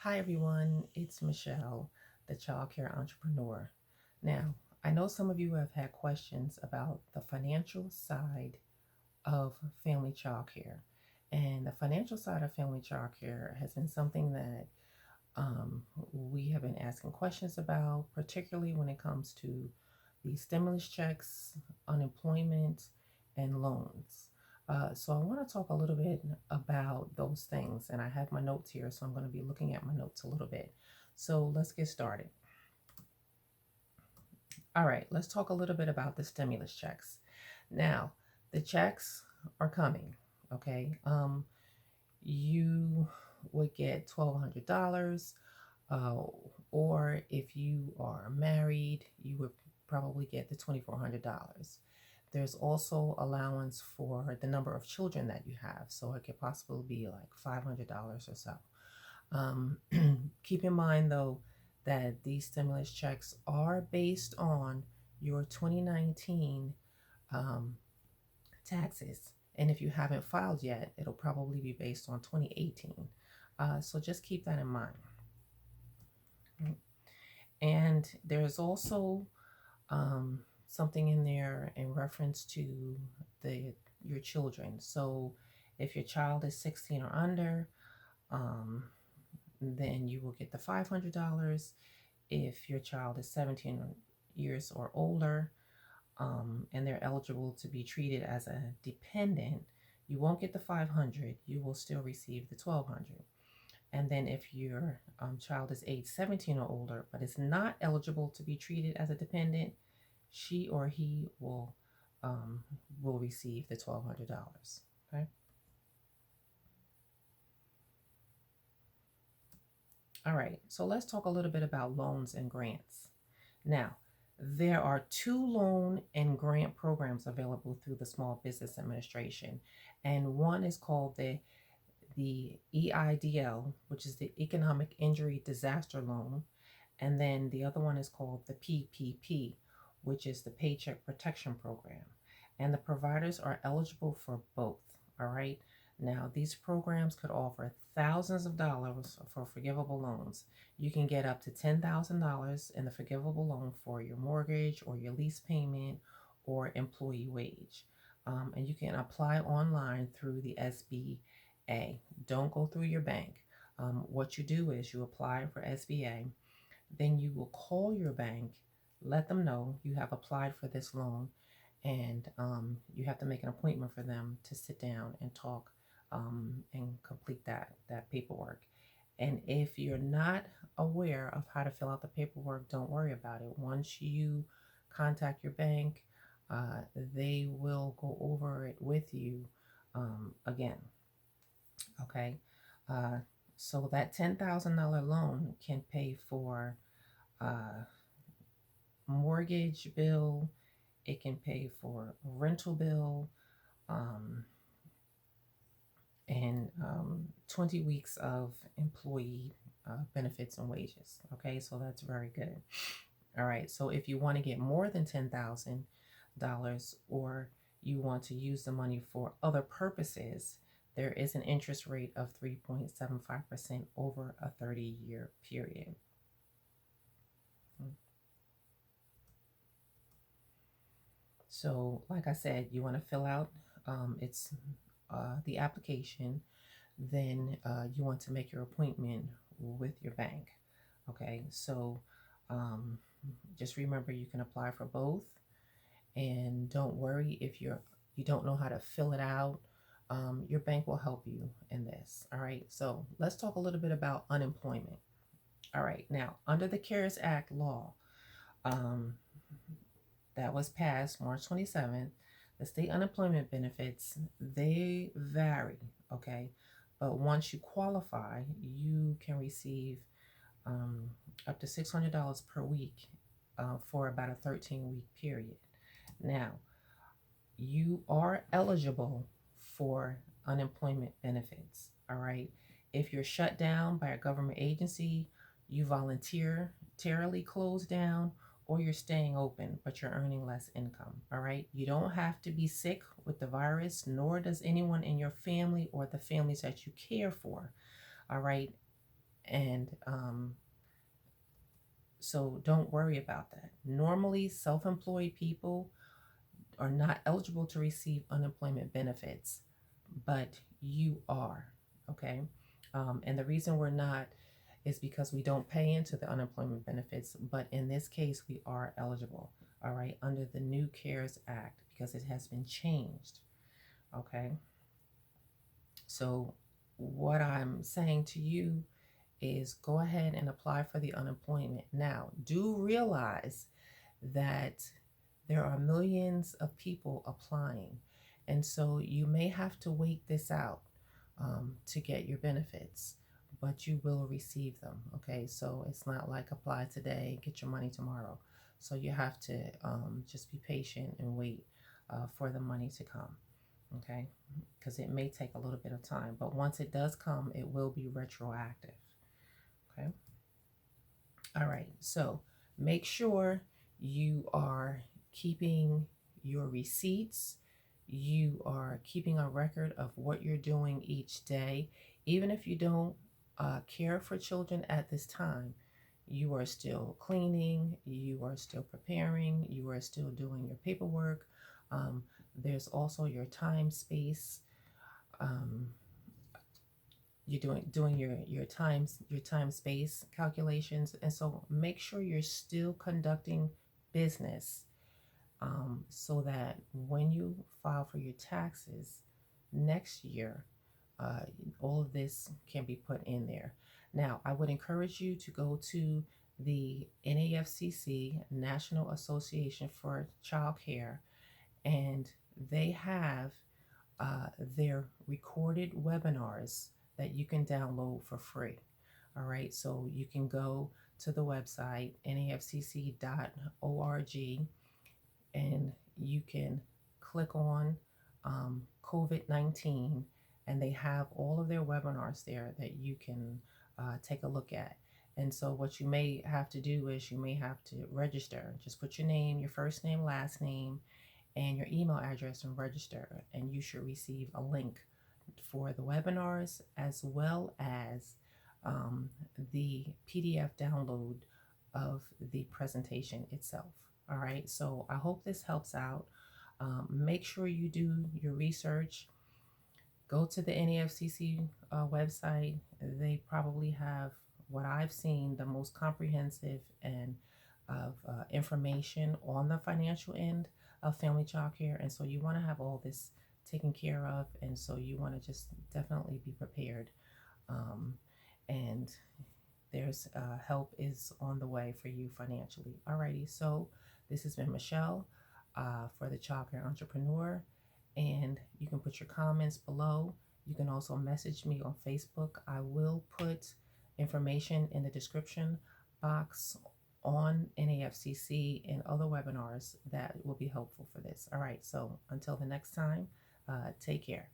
Hi everyone, it's Michelle, the child care entrepreneur. Now, I know some of you have had questions about the financial side of family child care. And the financial side of family child care has been something that we have been asking questions about, particularly when it comes to the stimulus checks, unemployment, and loans. So I want to talk a little bit about those things, and I have my notes here, so I'm going to be looking at my notes a little bit. So let's get started. All right, let's talk a little bit about the stimulus checks. Now, the checks are coming. Okay, you would get $1,200, uh, or if you are married, you would probably get the $2,400. There's also allowance for the number of children that you have, so it could possibly be like $500 or so. Um, Keep in mind though that these stimulus checks are based on your 2019 um, taxes. And if you haven't filed yet, it'll probably be based on 2018. So just keep that in mind. And there's also something in there in reference to your children. So if your child is 16 or under, um, then you will get the $500. If your child is 17 years or older, and they're eligible to be treated as a dependent, you won't get the 500. You will still receive the 1,200. And then if your child is age 17 or older, but is not eligible to be treated as a dependent, she or he will receive the $1,200. Okay. All right. So let's talk a little bit about loans and grants. Now, there are two loan and grant programs available through the Small Business Administration, and one is called the EIDL, which is the Economic Injury Disaster Loan, and then the other one is called the PPP, which is the Paycheck Protection Program. And the providers are eligible for both. All right. Now, these programs could offer thousands of dollars for forgivable loans. You can get up to $10,000 in the forgivable loan for your mortgage or your lease payment or employee wage. And you can apply online through the SBA. Don't go through your bank. What you do is you apply for SBA, then you will call your bank, let them know you have applied for this loan, and you have to make an appointment for them to sit down and talk and complete that paperwork. And if you're not aware of how to fill out the paperwork, don't worry about it. Once you contact your bank, they will go over it with you again. Okay. Uh, so that $10,000 loan can pay for uh, mortgage bill, it can pay for rental bill, um, and 20 weeks of employee benefits and wages. Okay, so that's very good. All right, so if you want to get more than $10,000 or you want to use the money for other purposes, there is an interest rate of 3.75% over a 30-year period. So, like I said, you want to fill out it's the application. Then you want to make your appointment with your bank. Okay, so um, just remember you can apply for both, and don't worry if you don't know how to fill it out. Your bank will help you in this. All right, so let's talk a little bit about unemployment. All right, now under the CARES Act law, um, that was passed March 27th, the state unemployment benefits, they vary, okay? But once you qualify, you can receive um, up to $600 per week for about a 13-week period. Now, you are eligible for unemployment benefits, all right? If you're shut down by a government agency, you voluntarily close down, or you're staying open, but you're earning less income, all right? You don't have to be sick with the virus, nor does anyone in your family or the families that you care for, all right? And so don't worry about that. Normally, self employed people are not eligible to receive unemployment benefits, but you are. Okay. And the reason we're not is because we don't pay into the unemployment benefits, but in this case, we are eligible. All right. Under the new CARES Act, because it has been changed. Okay. So, what I'm saying to you is go ahead and apply for the unemployment. Now, do realize that there are millions of people applying. And so you may have to wait this out to get your benefits, but you will receive them. Okay, so it's not like apply today, get your money tomorrow. So you have to just be patient and wait for the money to come. Okay, because it may take a little bit of time, but once it does come, it will be retroactive. Okay. All right. So make sure you are keeping your receipts. You are keeping a record of what you're doing each day. Even if you don't care for children at this time, you are still cleaning, you are still preparing, you are still doing your paperwork. There's also your time space. Um, you're doing your time space calculations, and so make sure you're still conducting business, so that when you file for your taxes next year, uh, all of this can be put in there. Now, I would encourage you to go to the NAFCC, National Association for Child Care, and they have their recorded webinars that you can download for free. All right, so you can go to the website nafcc.org, and you can click on COVID-19, and they have all of their webinars there that you can take a look at. And so, what you may have to do is you may have to register. Just put your name, your first name, last name, and your email address and register, and you should receive a link for the webinars as well as the PDF download of the presentation itself. All right, so I hope this helps out. Make sure you do your research. Go to the NAFCC website. They probably have what I've seen the most comprehensive and of information on the financial end of family child care. And so you want to have all this taken care of. And so you want to just definitely be prepared. And there's help is on the way for you financially. Alrighty, so this has been Michelle for the Child Care Entrepreneur. And you can put your comments below. You can also message me on Facebook. I will put information in the description box on NAFCC and other webinars that will be helpful for this. All right, so until the next time, take care.